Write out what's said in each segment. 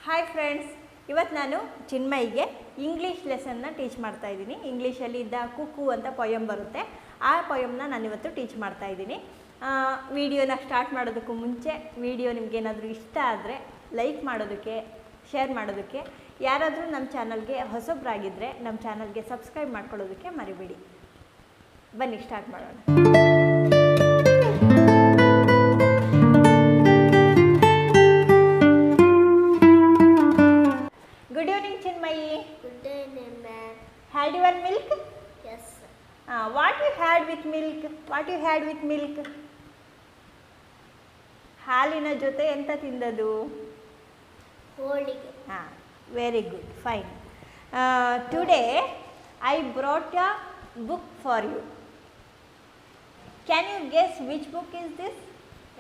Hi friends, ಇವತ್ತು ನಾನು ಚಿನ್ಮಯಿಗೆ English ಲೆಸನ್ನ teach ಮಾಡ್ತಾ ಇದ್ದೀನಿ. ಇಂಗ್ಲೀಷಲ್ಲಿ ಇದ್ದ ಕುಕ್ಕು ಅಂತ ಪೊಯಮ್ ಬರುತ್ತೆ, ಆ ಪೊಯಮ್ನ ನಾನಿವತ್ತು ಟೀಚ್ ಮಾಡ್ತಾ ಇದ್ದೀನಿ. ವಿಡಿಯೋನ ಸ್ಟಾರ್ಟ್ ಮಾಡೋದಕ್ಕೂ ಮುಂಚೆ ವಿಡಿಯೋ ನಿಮಗೇನಾದರೂ ಇಷ್ಟ ಆದರೆ ಲೈಕ್ ಮಾಡೋದಕ್ಕೆ, ಶೇರ್ ಮಾಡೋದಕ್ಕೆ, ಯಾರಾದರೂ ನಮ್ಮ ಚಾನಲ್ಗೆ ಹೊಸಬ್ರಾಗಿದ್ದರೆ ನಮ್ಮ ಚಾನಲ್ಗೆ ಸಬ್ಸ್ಕ್ರೈಬ್ ಮಾಡ್ಕೊಳ್ಳೋದಕ್ಕೆ ಮರಿಬೇಡಿ. ಬನ್ನಿ ಸ್ಟಾರ್ಟ್ ಮಾಡೋಣ. Good evening, Chinmayi. Good evening, ma'am. Had your milk? Yes. What you had with milk? What you had with milk? ಹಾಲಿನ ಜೊತೆ ಎಂತ ತಿಂದದು? ಹೋಳಿಗೆ. Very good, fine. Today I brought a book for you. Can you guess which book is this?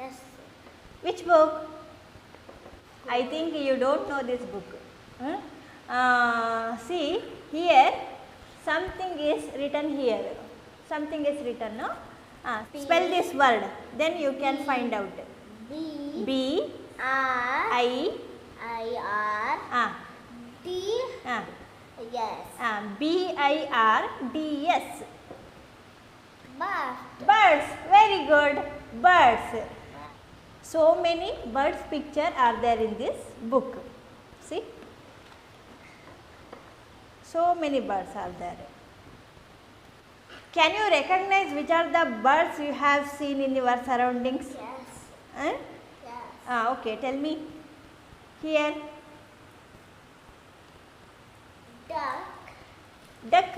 Yes. Which book? I think you don't know this book. See here, something is written here. Something is written, no? Spell this word, then you can find out. B R I R D yes. B I R D S. Birds. Very good. Birds. So many birds picture are there in this book. See, so many birds are there. Can you recognize which are the birds you have seen in your surroundings? Yes. Yes. Okay, tell me. Here. Duck.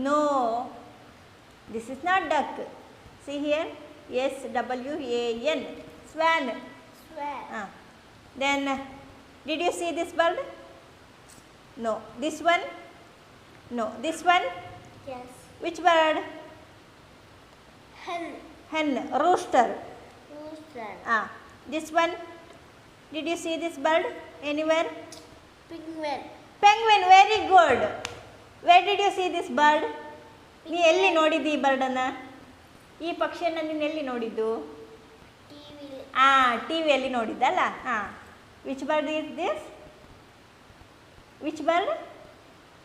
No, this is not duck. See here, SWAN. Swan. Then did you see this bird? No. This one? No. This one? Yes. Which bird? Hen. Rooster. This one? Did you see this bird anywhere? Penguin. Very good. Where did you see this bird? ನೀ ಎಲ್ಲಿ ನೋಡಿದ್ದು ಈ ಬರ್ಡನ್ನು? ಈ ಪಕ್ಷಿಯನ್ನು ನೀನು ಎಲ್ಲಿ ನೋಡಿದ್ದು? ಟಿವಿಯಲ್ಲಿ ನೋಡಿದ್ದಲ್ಲ. Which bird is this? Which bird?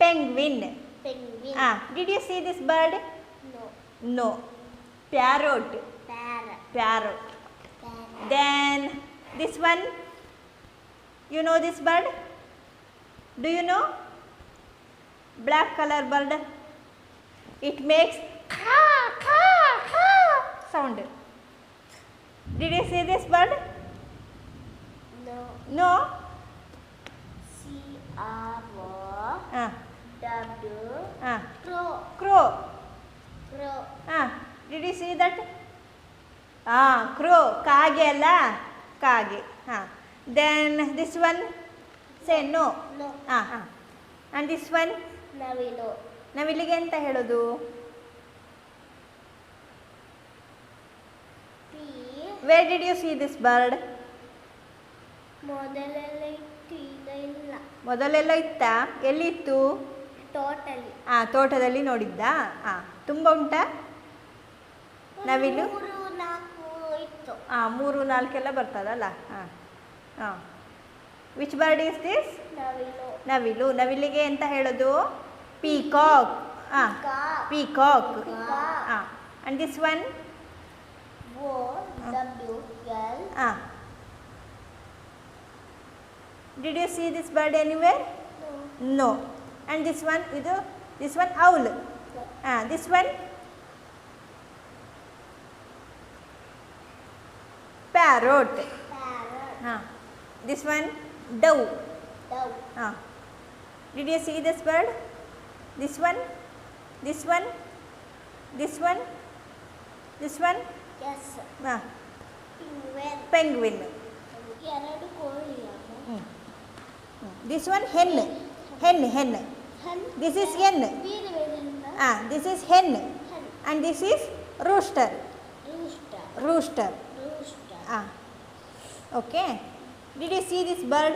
Penguin. Did you see this bird? No. Parrot. Then this one, you know this bird? Do you know? Black color bird. It makes sound. Did you see this bird? No. Crow. Did you see that? Crow. Kage alla? Kage. Then this one, say no. And this one? ನವಿಲಿಗೆ ಅಂತ ಹೇಳೋದು? Where did you see this bird? ಮೊದಲೆಲ್ಲ ಇತ್ತಾ? ಎಲ್ಲಿತ್ತು? ತೋಟದಲ್ಲಿ ನೋಡಿದ್ದ? ತುಂಬ ಉಂಟಾ ನವಿಲು? 3-4 ಎಲ್ಲ ಬರ್ತದಲ್ಲ. Which bird is this? ನವಿಲು. ನವಿಲಿಗೆ ಅಂತ ಹೇಳೋದು? Peacock. And this one? Did you see this bird anywhere? No. And this one? This one owl. This one? Parrot. This one? Dove. Did you see this bird? This one? This one? This one? This one? Yes. Penguin. This one? Hen. This is hen. This is hen. And this is rooster. Okay. Did you see this bird?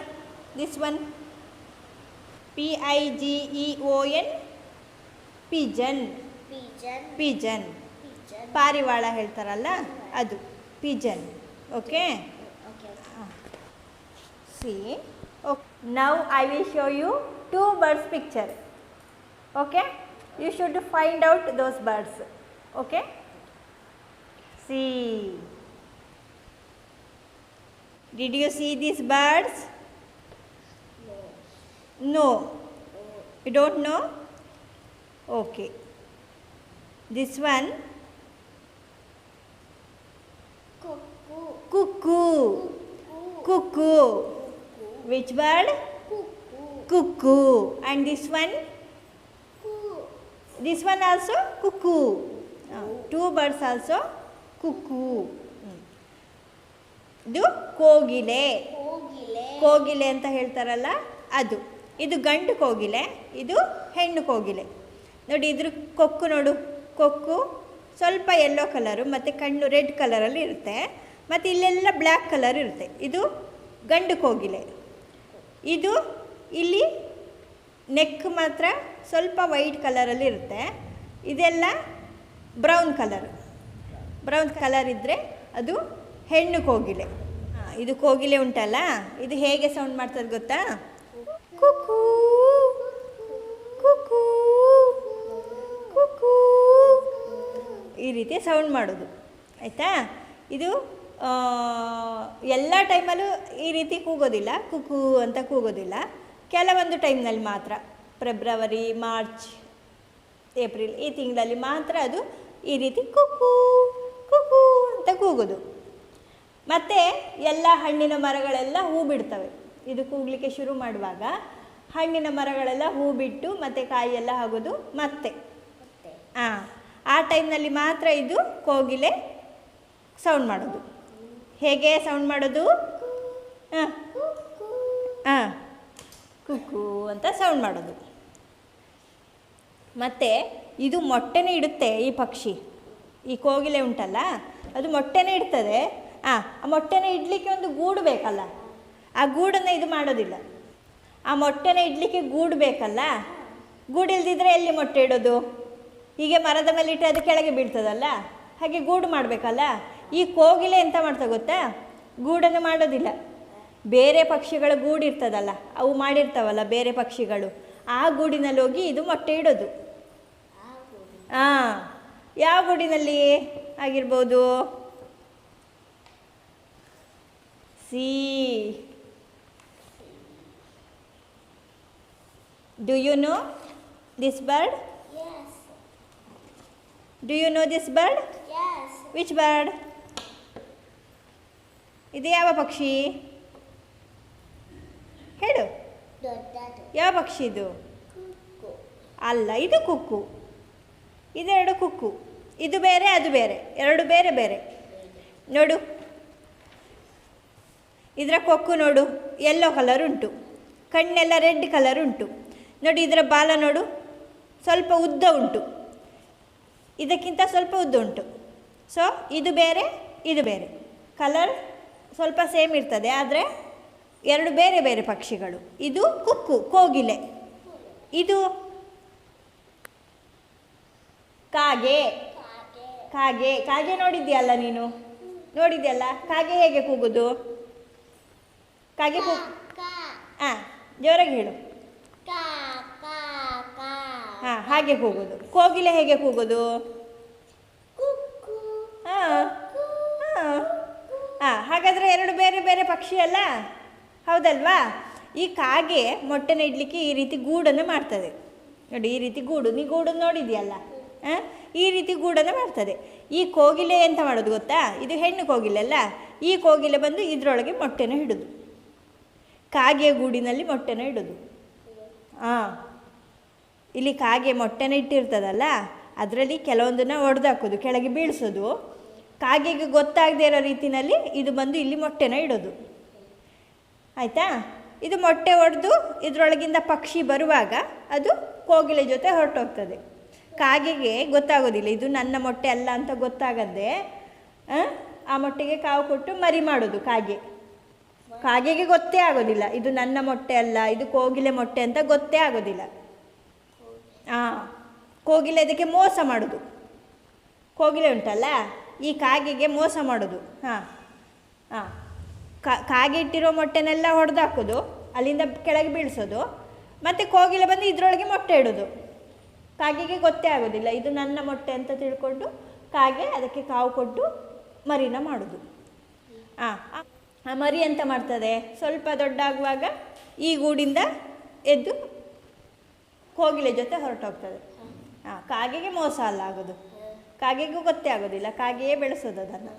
This one? Pigeon. Pigeon. ಪಾರಿವಾಳ ಹೇಳ್ತಾರಲ್ಲ ಅದು Pigeon. Okay. C Now I will show you two birds picture. Okay, you should find out those birds. Okay, see, did you see these birds? No, you don't know? Okay, this one, Cuckoo. cuckoo. Cuckoo. Which bird? Cuckoo. Cuckoo. And this one? Coo. This one also cuckoo. Two birds also cuckoo. ಇದು ಕೋಗಿಲೆ. ಕೋಗಿಲೆ. ಕೋಗಿಲೆ ಅಂತ ಹೇಳ್ತಾರಲ್ಲ ಅದು. ಇದು ಗಂಡು ಕೋಗಿಲೆ, ಇದು ಹೆಣ್ಣು ಕೋಗಿಲೆ. ನೋಡಿ ಇದ್ರ ಕೊಕ್ಕು ನೋಡು, ಕೊಕ್ಕು ಸ್ವಲ್ಪ ಯೆಲ್ಲೋ ಕಲರು ಮತ್ತು ಕಣ್ಣು ರೆಡ್ ಕಲರಲ್ಲಿ ಇರುತ್ತೆ, ಮತ್ತು ಇಲ್ಲೆಲ್ಲ ಬ್ಲ್ಯಾಕ್ ಕಲರ್ ಇರುತ್ತೆ. ಇದು ಗಂಡು ಕೋಗಿಲೆ. ಇದು ಇಲ್ಲಿ ನೆಕ್ ಮಾತ್ರ ಸ್ವಲ್ಪ ವೈಟ್ ಕಲರಲ್ಲಿ ಇರುತ್ತೆ, ಇದೆಲ್ಲ ಬ್ರೌನ್ ಕಲರ್ ಇದ್ದರೆ ಅದು ಹೆಣ್ಣು ಕೋಗಿಲೆ. ಇದು ಕೋಗಿಲೆ ಉಂಟಲ್ಲ, ಇದು ಹೇಗೆ ಸೌಂಡ್ ಮಾಡ್ತದೆ ಗೊತ್ತಾ? ಕುಕ್ಕೂ ಕುಕ್ಕೂ ಕುಕ್ಕೂ ಈ ರೀತಿ ಸೌಂಡ್ ಮಾಡೋದು, ಆಯಿತಾ? ಇದು ಎಲ್ಲ ಟೈಮಲ್ಲೂ ಈ ರೀತಿ ಕೂಗೋದಿಲ್ಲ, ಕುಕ್ಕೂ ಅಂತ ಕೂಗೋದಿಲ್ಲ. ಕೆಲವೊಂದು ಟೈಮ್ನಲ್ಲಿ ಮಾತ್ರ, ಫೆಬ್ರವರಿ, ಮಾರ್ಚ್, ಏಪ್ರಿಲ್ ಈ ತಿಂಗಳಲ್ಲಿ ಮಾತ್ರ ಅದು ಈ ರೀತಿ ಕುಕ್ಕೂ ಕುಕ್ಕೂ ಅಂತ ಕೂಗೋದು. ಮತ್ತು ಎಲ್ಲ ಹಣ್ಣಿನ ಮರಗಳೆಲ್ಲ ಹೂ ಬಿಡ್ತವೆ. ಇದು ಕೂಗಲಿಕ್ಕೆ ಶುರು ಮಾಡುವಾಗ ಹಣ್ಣಿನ ಮರಗಳೆಲ್ಲ ಹೂ ಬಿಟ್ಟು ಮತ್ತು ಕಾಯಿಯೆಲ್ಲ ಆಗೋದು ಮತ್ತೆ. ಆ ಟೈಮ್ನಲ್ಲಿ ಮಾತ್ರ ಇದು ಕೋಗಿಲೆ ಸೌಂಡ್ ಮಾಡೋದು. ಹೇಗೆ ಸೌಂಡ್ ಮಾಡೋದು? ಕುಕ್ಕೂ ಅಂತ ಸೌಂಡ್ ಮಾಡೋದು. ಮತ್ತು ಇದು ಮೊಟ್ಟೆನೇ ಇಡುತ್ತೆ. ಈ ಪಕ್ಷಿ, ಈ ಕೋಗಿಲೆ ಉಂಟಲ್ಲ, ಅದು ಮೊಟ್ಟೆನೇ ಇಡ್ತದೆ. ಆ ಮೊಟ್ಟೆನೇ ಇಡಲಿಕ್ಕೆ ಒಂದು ಗೂಡು ಬೇಕಲ್ಲ, ಆ ಗೂಡನ್ನು ಇದು ಮಾಡೋದಿಲ್ಲ. ಆ ಮೊಟ್ಟೆನ ಇಡಲಿಕ್ಕೆ ಗೂಡು ಬೇಕಲ್ಲ, ಗೂಡು ಇಲ್ದಿದ್ರೆ ಎಲ್ಲಿ ಮೊಟ್ಟೆ ಇಡೋದು? ಹೀಗೆ ಮರದ ಮೇಲೆ ಇಟ್ಟು ಅದು ಕೆಳಗೆ ಬೀಳ್ತದಲ್ಲ, ಹಾಗೆ ಗೂಡು ಮಾಡಬೇಕಲ್ಲ. ಈ ಕೋಗಿಲೆ ಎಂತ ಮಾಡ್ತಾ ಗೊತ್ತಾ? ಗೂಡನ್ನು ಮಾಡೋದಿಲ್ಲ. ಬೇರೆ ಪಕ್ಷಿಗಳ ಗೂಡು ಇರ್ತದಲ್ಲ, ಅವು ಮಾಡಿರ್ತಾವಲ್ಲ ಬೇರೆ ಪಕ್ಷಿಗಳು, ಆ ಗೂಡಿನಲ್ಲಿ ಹೋಗಿ ಇದು ಮೊಟ್ಟೆ ಇಡೋದು. ಯಾವ ಗೂಡಿನಲ್ಲಿ ಆಗಿರ್ಬೋದು? Do you know this bird? Yes. Do you know this bird? Yes. Which bird? ಇದು ಯಾವ ಪಕ್ಷಿ ಹೇಳು? ದೊಡ್ಡದು. ಯಾವ ಪಕ್ಷಿ ಇದು? ಕುಕ್ಕು. ಅಲ್ಲ, ಇದು ಕುಕ್ಕು. ಇದೆರಡು ಕುಕ್ಕು. ಇದು ಬೇರೆ, ಅದು ಬೇರೆ, ಎರಡು ಬೇರೆ ಬೇರೆ. ನೋಡು, ಇದರ ಕೊಕ್ಕು ನೋಡು, ಯೆಲ್ಲೋ ಕಲರ್ ಉಂಟು, ಕಣ್ಣೆಲ್ಲ ರೆಡ್ ಕಲರ್ ಉಂಟು. ನೋಡಿ ಇದರ ಬಾಲ ನೋಡು, ಸ್ವಲ್ಪ ಉದ್ದ ಉಂಟು, ಇದಕ್ಕಿಂತ ಸ್ವಲ್ಪ ಉದ್ದ ಉಂಟು. ಸೊ ಇದು ಬೇರೆ, ಇದು ಬೇರೆ. ಕಲರ್ ಸ್ವಲ್ಪ ಸೇಮ್ ಇರ್ತದೆ, ಆದರೆ ಎರಡು ಬೇರೆ ಬೇರೆ ಪಕ್ಷಿಗಳು. ಇದು ಕುಕ್ಕು, ಕೋಗಿಲೆ. ಇದು ಕಾಗೆ. ಕಾಗೆ ಕಾಗೆ ನೋಡಿದ್ಯಲ್ಲ ನೀನು? ನೋಡಿದ್ಯಲ್ಲ ಕಾಗೆ ಹೇಗೆ ಕೂಗುದು? ಕಾಗೆ ಜೋರಾಗಿ ಹೇಳು. ಹಾಗೆ ಕೂಗೋದು. ಕೋಗಿಲೆ ಹೇಗೆ ಕೂಗೋದು? ಹಾಗಾದರೆ ಎರಡು ಬೇರೆ ಬೇರೆ ಪಕ್ಷಿ ಅಲ್ಲ, ಹೌದಲ್ವಾ? ಈ ಕಾಗೆ ಮೊಟ್ಟೆನ ಇಡಲಿಕ್ಕೆ ಈ ರೀತಿ ಗೂಡನ್ನು ಮಾಡ್ತದೆ. ನೋಡಿ ಈ ರೀತಿ ಗೂಡು, ನೀ ಗೂಡನ್ನು ನೋಡಿದ್ಯಲ್ಲ, ಈ ರೀತಿ ಗೂಡನ್ನು ಮಾಡ್ತದೆ. ಈ ಕೋಗಿಲೆ ಎಂತ ಮಾಡೋದು ಗೊತ್ತಾ? ಇದು ಹೆಣ್ಣು ಕೋಗಿಲೆ ಅಲ್ಲ, ಈ ಕೋಗಿಲೆ ಬಂದು ಇದರೊಳಗೆ ಮೊಟ್ಟೆನ ಇಡೋದು, ಕಾಗೆಯ ಗೂಡಿನಲ್ಲಿ ಮೊಟ್ಟೆನ ಇಡೋದು. ಇಲ್ಲಿ ಕಾಗೆ ಮೊಟ್ಟೆನ ಇಟ್ಟಿರ್ತದಲ್ಲ, ಅದರಲ್ಲಿ ಕೆಲವೊಂದನ್ನು ಒಡೆದಾಕೋದು, ಕೆಳಗೆ ಬೀಳಿಸೋದು. ಕಾಗೆಗೆ ಗೊತ್ತಾಗದೇ ಇರೋ ರೀತಿಯಲ್ಲಿ ಇದು ಬಂದು ಇಲ್ಲಿ ಮೊಟ್ಟೆನ ಇಡೋದು, ಆಯಿತಾ? ಇದು ಮೊಟ್ಟೆ ಒಡೆದು ಇದರೊಳಗಿಂದ ಪಕ್ಷಿ ಬರುವಾಗ ಅದು ಕೋಗಿಲೆ ಜೊತೆ ಹೊರಟೋಗ್ತದೆ. ಕಾಗೆಗೆ ಗೊತ್ತಾಗೋದಿಲ್ಲ ಇದು ನನ್ನ ಮೊಟ್ಟೆ ಅಲ್ಲ ಅಂತ ಗೊತ್ತಾಗದೆ ಆ ಮೊಟ್ಟೆಗೆ ಕಾವು ಕೊಟ್ಟು ಮರಿ ಮಾಡೋದು. ಕಾಗೆಗೆ ಗೊತ್ತೇ ಆಗೋದಿಲ್ಲ ಇದು ನನ್ನ ಮೊಟ್ಟೆ ಅಲ್ಲ, ಇದು ಕೋಗಿಲೆ ಮೊಟ್ಟೆ ಅಂತ ಗೊತ್ತೇ ಆಗೋದಿಲ್ಲ. ಕೋಗಿಲೆ ಇದಕ್ಕೆ ಮೋಸ ಮಾಡೋದು. ಕೋಗಿಲೆ ಉಂಟಲ್ಲ, ಈ ಕಾಗೆಗೆ ಮೋಸ ಮಾಡೋದು. ಕಾಗೆ ಇಟ್ಟಿರೋ ಮೊಟ್ಟೆನೆಲ್ಲ ಹೊಡೆದಾಕೋದು, ಅಲ್ಲಿಂದ ಕೆಳಗೆ ಬೀಳಿಸೋದು, ಮತ್ತು ಕೋಗಿಲೆ ಬಂದು ಇದರೊಳಗೆ ಮೊಟ್ಟೆ ಇಡೋದು. ಕಾಗೆಗೆ ಗೊತ್ತೇ ಆಗೋದಿಲ್ಲ ಇದು ನನ್ನ ಮೊಟ್ಟೆ ಅಂತ ತಿಳ್ಕೊಂಡು ಕಾಗೆ ಅದಕ್ಕೆ ಕಾವು ಕೊಟ್ಟು ಮರಿನ ಮಾಡೋದು. ಆ ಮರಿ ಅಂತ ಮಾಡ್ತದೆ, ಸ್ವಲ್ಪ ದೊಡ್ಡ ಆಗುವಾಗ ಈ ಗೂಡಿಂದ ಎದ್ದು ಕೋಗಿಲೆ ಜೊತೆ ಹೊರಟೋಗ್ತದೆ. ಕಾಗೆಗೆ ಮೋಸ ಅಲ್ಲ ಆಗೋದು, ಕಾಗೆಗೂ ಗೊತ್ತೇ ಆಗೋದಿಲ್ಲ, ಕಾಗೆಯೇ ಬೆಳೆಸೋದು ಅದನ್ನು.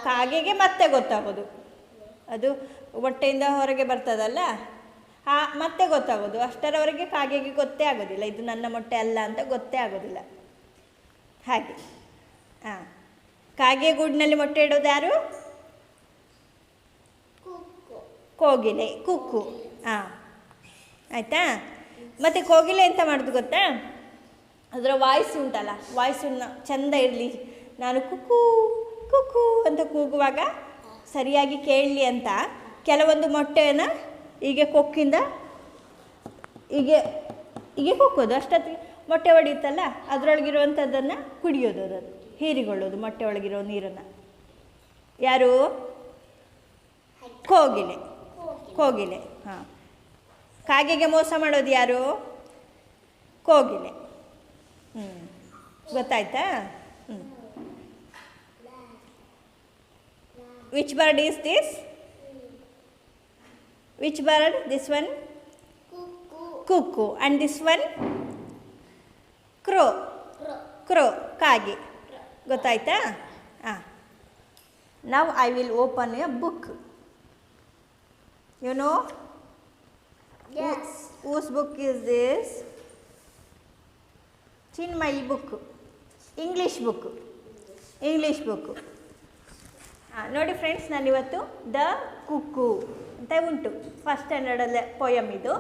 ಕಾಗೆಗೆ ಮತ್ತೆ ಗೊತ್ತಾಗೋದು, ಅದು ಹೊಟ್ಟೆಯಿಂದ ಹೊರಗೆ ಬರ್ತದಲ್ಲ, ಮತ್ತೆ ಗೊತ್ತಾಗೋದು. ಅಷ್ಟರವರೆಗೆ ಕಾಗೆಗೆ ಗೊತ್ತೇ ಆಗೋದಿಲ್ಲ ಇದು ನನ್ನ ಮೊಟ್ಟೆ ಅಲ್ಲ ಅಂತ ಗೊತ್ತೇ ಆಗೋದಿಲ್ಲ. ಹಾಗೆ ಕಾಗೆ ಗೂಡಿನಲ್ಲಿ ಮೊಟ್ಟೆ ಇಡೋದು ಯಾರು? ಕೋಗಿಲೆ, ಕುಕ್ಕು. ಆಯಿತಾ. ಮತ್ತು ಕೋಗಿಲೆ ಎಂತ ಮಾಡೋದು ಗೊತ್ತಾ, ಅದರ ವಾಯ್ಸ್ ಉಂಟಲ್ಲ, ವಾಯ್ಸನ್ನು ಚೆಂದ ಇರಲಿ, ನಾನು ಕುಕ್ಕು ಕುಕ್ಕು ಅಂತ ಕೂಗುವಾಗ ಸರಿಯಾಗಿ ಕೇಳಲಿ ಅಂತ ಕೆಲವೊಂದು ಮೊಟ್ಟೆಯನ್ನು ಹೀಗೆ ಕೊಕ್ಕಿಂದ ಹೀಗೆ ಹೀಗೆ ಕುಕ್ಕೋದು. ಅಷ್ಟೊತ್ತಿಗೆ ಮೊಟ್ಟೆ ಹೊಡೆಯುತ್ತಲ್ಲ, ಅದರೊಳಗಿರುವಂಥದ್ದನ್ನು ಕುಡಿಯೋದು, ಅದನ್ನು ಹೀರಿಕೊಳ್ಳೋದು, ಮೊಟ್ಟೆ ಒಳಗಿರೋ ನೀರನ್ನು. ಯಾರು? ಕೋಗಿಲೆ. ಕೋಗಿಲೆ. ಕಾಗೆಗೆ ಮೋಸ ಮಾಡೋದು ಯಾರು? ಕೋಗಿಲೆ. ಗೊತ್ತಾಯ್ತಾ? Which bird is this? Which bird? This one? Cuckoo. And this one? Crow. Crow. ಕಾಗೆ. ಗೊತ್ತಾಯ್ತಾ? Now I will open a book. You know? Yes. Whose book is this? Chinmayi book. English book. English book. ನೋಡಿ friends, ನಾನಿವತ್ತು the ಕುಕ್ಕು ಅಂತ ಉಂಟು, first ಸ್ಟ್ಯಾಂಡರ್ಡಲ್ಲೇ poem ಇದು.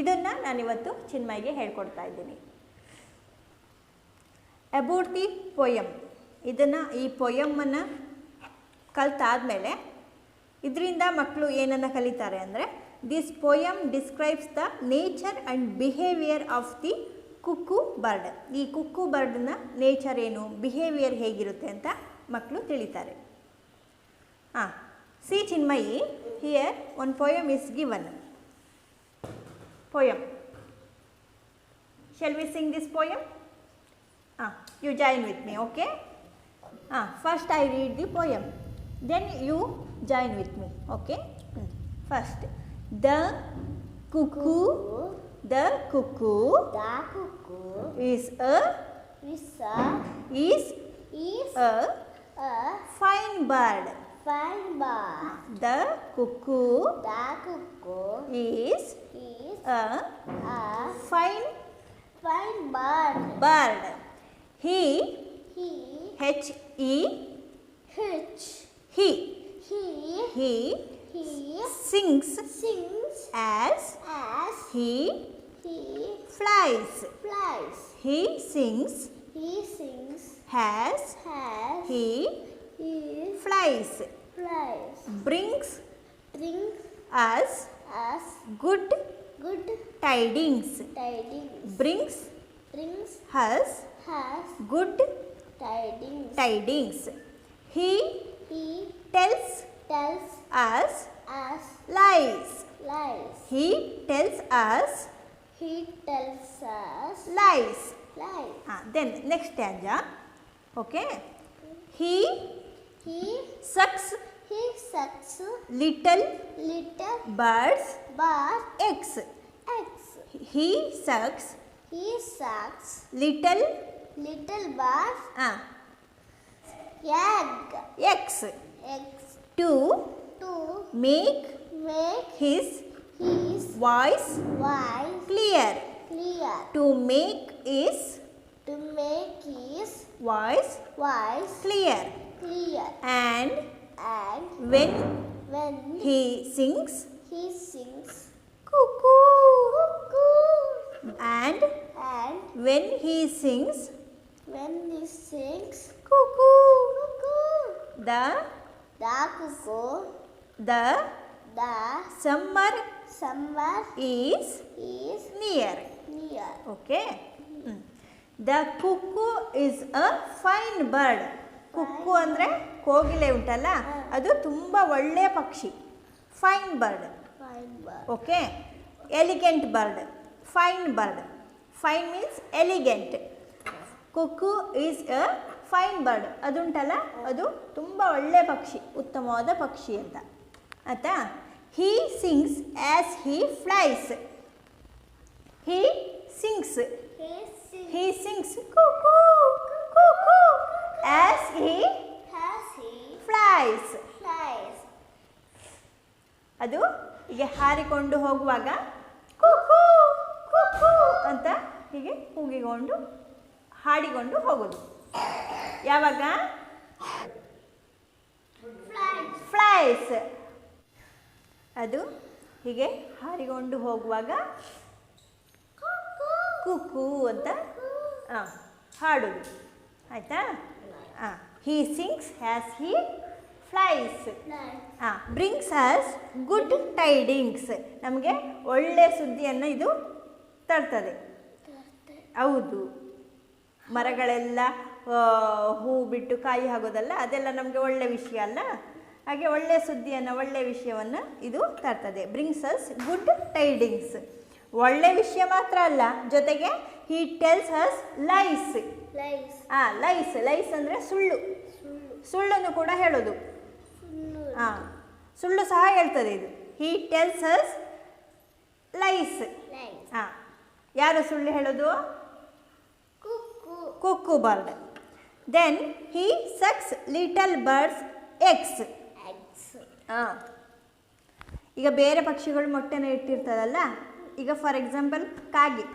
ಇದನ್ನು ನಾನಿವತ್ತು ಚಿನ್ಮಯಿಗೆ ಹೇಳ್ಕೊಡ್ತಾ ಇದ್ದೀನಿ. About the poem. ಈ ಪೊಯಮನ್ನು ಕಲ್ತಾದಮೇಲೆ ಇದರಿಂದ ಮಕ್ಕಳು ಏನನ್ನು ಕಲಿತಾರೆ ಅಂದರೆ, this poem describes the nature and behaviour of the cook bird. ಈ ಕುಕ್ಕು ಬರ್ಡ್ನ ನೇಚರ್ ಏನು, ಬಿಹೇವಿಯರ್ ಹೇಗಿರುತ್ತೆ ಅಂತ ಮಕ್ಕಳು ತಿಳಿತಾರೆ. See Chinmayi, here one poem is given. Poem. Shall we sing this poem? You join with me, okay? First I read the poem, then you join with me, okay? First, the cuckoo, the cuckoo, is a fine bird. The cuckoo is a fine bird. He sings as he flies. He sings as he flies. Brings us good tidings. Brings us good tidings. He tells us lies. He tells us lies. Then next stanza, okay? He sucks little birds eggs. He sucks little birds eggs to make his voice clear. To make his voice clear. And when he sings cuckoo. And when he sings cuckoo. The summer is near. Okay. The cuckoo is a fine bird. ಕುಕ್ಕು ಅಂದರೆ ಕೋಗಿಲೆ ಉಂಟಲ್ಲ, ಅದು ತುಂಬ ಒಳ್ಳೆಯ ಪಕ್ಷಿ. Fine bird. Okay. Elegant bird. Fine bird. Fine means elegant. Cuckoo is a fine bird. ಅದುಂಟಲ್ಲ, ಅದು ತುಂಬ ಒಳ್ಳೆಯ ಪಕ್ಷಿ, ಉತ್ತಮವಾದ ಪಕ್ಷಿ ಅಂತ ಆಯಿತಾ. He sings as he flies. He sings. He sings cuckoo, cuckoo, as he flies. ಅದು ಹೀಗೆ ಹಾರಿಕೊಂಡು ಹೋಗುವಾಗ ಕುಕ್ಕೂ ಕುಕ್ಕೂ ಅಂತ ಹೀಗೆ ಕೂಗಿಕೊಂಡು ಹಾಡಿಕೊಂಡು ಹೋಗೋದು. ಯಾವಾಗ? ಫ್ಲೈಸ್. ಅದು ಹೀಗೆ ಹಾರಿಕೊಂಡು ಹೋಗುವಾಗ ಕುಕ್ಕೂ ಅಂತ ಹಾಡೋದು ಆಯಿತಾ. He sings has he flies. Brings has good tidings. ನಮಗೆ ಒಳ್ಳೆಯ ಸುದ್ದಿಯನ್ನು ಇದು ತರ್ತದೆ. ಹೌದು, ಮರಗಳೆಲ್ಲ ಹೂ ಬಿಟ್ಟು ಕಾಯಿ ಆಗೋದಲ್ಲ, ಅದೆಲ್ಲ ನಮಗೆ ಒಳ್ಳೆಯ ವಿಷಯ ಅಲ್ಲ. ಹಾಗೆ ಒಳ್ಳೆಯ ಸುದ್ದಿಯನ್ನು, ಒಳ್ಳೆಯ ವಿಷಯವನ್ನು ಇದು ತರ್ತದೆ. Brings us good tidings. ಒಳ್ಳೆ ವಿಷಯ ಮಾತ್ರ ಅಲ್ಲ, ಜೊತೆಗೆ he tells his lies. Lies. Lies ಅಂದರೆ ಸುಳ್ಳು. ಸುಳ್ಳನ್ನು ಕೂಡ ಹೇಳೋದು. ಸುಳ್ಳು ಸಹ ಹೇಳ್ತದೆ ಇದು. He tells his lies. ಯಾರು ಸುಳ್ಳು ಹೇಳೋದು? Cuckoo bird. Then he sucks little birds eggs. ಈಗ ಬೇರೆ ಪಕ್ಷಿಗಳು ಮೊಟ್ಟೆನ ಇಟ್ಟಿರ್ತದಲ್ಲ, ಈಗ ಫಾರ್ ಎಕ್ಸಾಂಪಲ್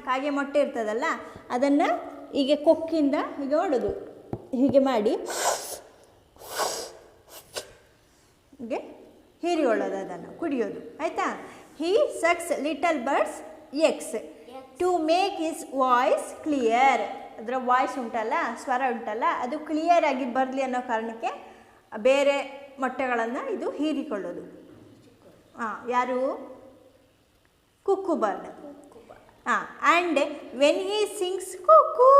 ಕಾಗೆ ಮೊಟ್ಟೆ ಇರ್ತದಲ್ಲ, ಅದನ್ನು ಹೀಗೆ ಕೊಕ್ಕಿಂದ ಹೀಗೆ ಹೊಡೋದು, ಹೀಗೆ ಮಾಡಿ ಹೀಗೆ ಹೀರಿಕೊಳ್ಳೋದು, ಅದನ್ನು ಕುಡಿಯೋದು ಆಯಿತಾ. He sucks little birds eggs to make his voice clear. ಅದರ ವಾಯ್ಸ್ ಉಂಟಲ್ಲ, ಸ್ವರ ಉಂಟಲ್ಲ, ಅದು ಕ್ಲಿಯರ್ ಆಗಿ ಬರಲಿ ಅನ್ನೋ ಕಾರಣಕ್ಕೆ ಬೇರೆ ಮೊಟ್ಟೆಗಳನ್ನು ಇದು ಹೀರಿಕೊಳ್ಳೋದು. ಯಾರು? Cuckoo bird. And when he sings cuckoo,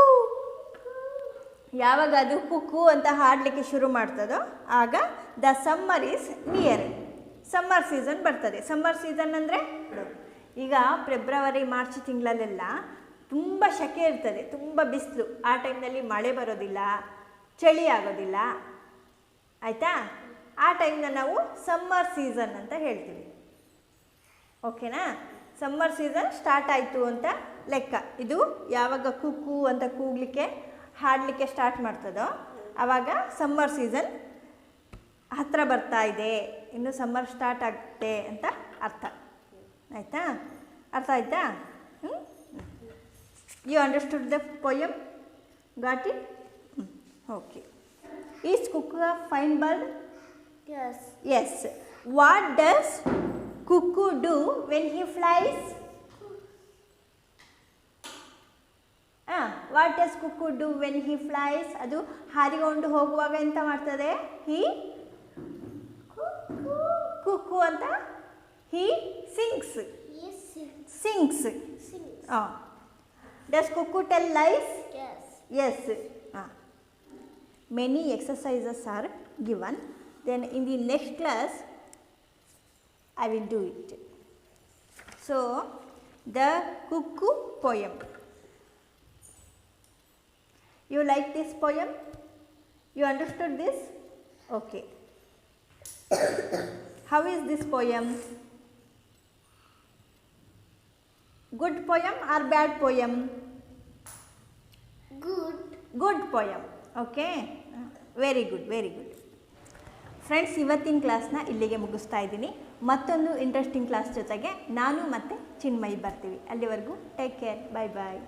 ಯಾವಾಗ ಅದು ಕುಕ್ಕು ಅಂತ ಹಾಡಲಿಕ್ಕೆ ಶುರು ಮಾಡ್ತದೋ ಆಗ the summer is near. Summer season ಬರ್ತದೆ. ಸಮ್ಮರ್ ಸೀಸನ್ ಅಂದರೆ ಈಗ ಫೆಬ್ರವರಿ ಮಾರ್ಚ್ ತಿಂಗಳಲ್ಲೆಲ್ಲ ತುಂಬ ಸೆಕೆ ಇರ್ತದೆ, ತುಂಬ ಬಿಸಿಲು. ಆ ಟೈಮ್ನಲ್ಲಿ ಮಳೆ ಬರೋದಿಲ್ಲ, ಚಳಿ ಆಗೋದಿಲ್ಲ ಆಯಿತಾ. ಆ ಟೈಮ್ನ ನಾವು ಸಮ್ಮರ್ ಸೀಸನ್ ಅಂತ ಹೇಳ್ತೀವಿ. ಓಕೆನಾ. ಸಮ್ಮರ್ ಸೀಸನ್ ಸ್ಟಾರ್ಟ್ ಆಯಿತು ಅಂತ ಲೆಕ್ಕ. ಇದು ಯಾವಾಗ ಕುಕ್ಕು ಅಂತ ಕೂಗಲಿಕ್ಕೆ ಹಾಡಲಿಕ್ಕೆ ಸ್ಟಾರ್ಟ್ ಮಾಡ್ತದೋ ಆವಾಗ ಸಮ್ಮರ್ ಸೀಸನ್ ಹತ್ತಿರ ಬರ್ತಾ ಇದೆ, ಇನ್ನು ಸಮ್ಮರ್ ಸ್ಟಾರ್ಟ್ ಆಗುತ್ತೆ ಅಂತ ಅರ್ಥ ಆಯಿತಾ. ಅರ್ಥ ಆಯಿತಾ? You understood the poem? Got it? Okay. Is cuckoo a fine bird? Yes. What does Cuckoo do when he flies? What does cuckoo do when he flies? ಅದು ಹಾರಿಕೊಂಡು ಹೋಗುವಾಗ ಎಂತ ಮಾಡ್ತದೆ? He cuckoo ಅಂತ he sings. Sings. Does cuckoo tell lies? Yes. Many exercises are given. Then in the next class I will do it. So, the Cuckoo poem. You like this poem? You understood this? Okay. How is this poem? Good poem or bad poem? Good poem. Okay. Very good, very good. Friends, ಇವತ್ತಿನ ಕ್ಲಾಸ್ನ ಇಲ್ಲಿಗೆ ಮುಗಿಸ್ತಾ ಇದ್ದೀನಿ. ಮತ್ತೊಂದು interesting class ಜೊತೆಗೆ ನಾನು ಮತ್ತು ಚಿನ್ಮಯಿ ಬರ್ತೀವಿ. ಅಲ್ಲಿವರೆಗೂ ಟೇಕ್ ಕೇರ್. ಬಾಯ್ ಬಾಯ್.